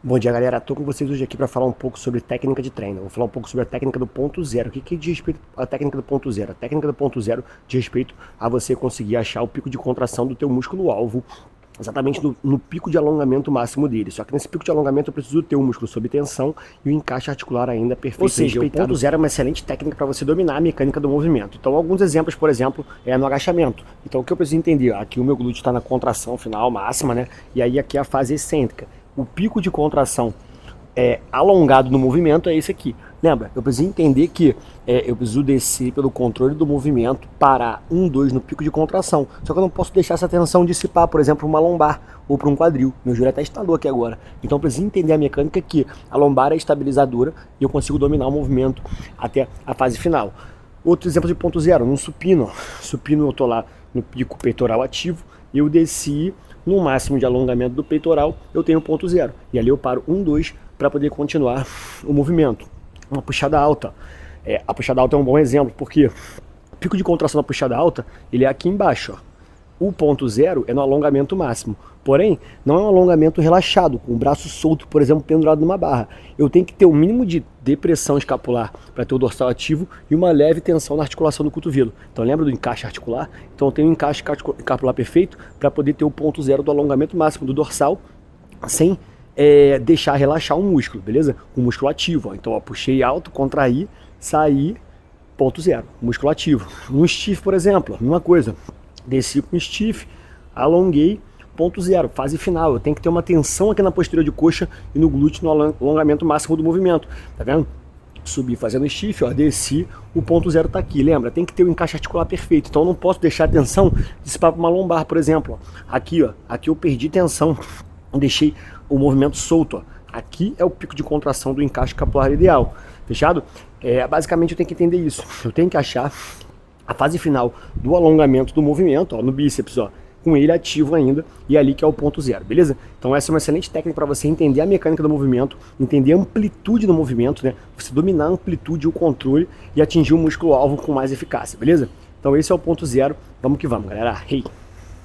Bom dia, galera. Estou com vocês hoje aqui para falar um pouco sobre técnica de treino. Vou falar um pouco sobre a técnica do ponto zero. O que diz respeito à técnica do ponto zero? A técnica do ponto zero diz respeito a você conseguir achar o pico de contração do teu músculo-alvo exatamente no pico de alongamento máximo dele. Só que nesse pico de alongamento eu preciso ter o músculo sob tensão e o encaixe articular ainda perfeito. Ou seja, o ponto zero é uma excelente técnica para você dominar a mecânica do movimento. Então, alguns exemplos, por exemplo, é no agachamento. Então, o que eu preciso entender? Aqui o meu glúteo está na contração final máxima, né? E aí aqui é a fase excêntrica. O pico de contração alongado no movimento é esse aqui. Lembra? Eu preciso entender que eu preciso descer pelo controle do movimento, parar 1, 2 no pico de contração. Só que eu não posso deixar essa tensão dissipar, por exemplo, uma lombar ou para um quadril. Meu joelho até estalou aqui agora. Então eu preciso entender a mecânica que a lombar é estabilizadora e eu consigo dominar o movimento até a fase final. Outro exemplo de ponto zero, no supino. Supino eu estou lá no pico peitoral ativo, eu desci no máximo de alongamento do peitoral, eu tenho ponto zero. E ali eu paro 1, 2 para poder continuar o movimento. Uma puxada alta. A puxada alta é um bom exemplo, porque o pico de contração da puxada alta, ele é aqui embaixo. Ó. O ponto zero é no alongamento máximo. Porém, não é um alongamento relaxado, com o braço solto, por exemplo, pendurado numa barra. Eu tenho que ter o mínimo de depressão escapular para ter o dorsal ativo e uma leve tensão na articulação do cotovelo. Então lembra do encaixe articular? Então eu tenho um encaixe escapular perfeito para poder ter o ponto zero do alongamento máximo do dorsal, sem deixar relaxar o músculo, beleza? O músculo ativo. Ó. Então, ó, puxei alto, contraí, saí, ponto zero, músculo ativo. No stiff, por exemplo, a mesma coisa. Desci com stiff, alonguei, ponto zero, fase final. Eu tenho que ter uma tensão aqui na posterior de coxa e no glúteo no alongamento máximo do movimento. Tá vendo? Subi fazendo stiff, ó, desci, o ponto zero tá aqui. Lembra? Tem que ter o encaixe articular perfeito. Então eu não posso deixar a tensão dissipar para uma lombar, por exemplo. Ó. Aqui, ó, aqui eu perdi tensão. Deixei o movimento solto. Ó. Aqui é o pico de contração do encaixe escapular ideal. Fechado? Basicamente eu tenho que entender isso. Eu tenho que achar a fase final do alongamento do movimento, ó, no bíceps, ó, com ele ativo ainda, e ali que é o ponto zero, beleza? Então essa é uma excelente técnica para você entender a mecânica do movimento, entender a amplitude do movimento, né? Você dominar a amplitude e o controle e atingir o músculo-alvo com mais eficácia, beleza? Então esse é o ponto zero. Vamos que vamos, galera. Hey!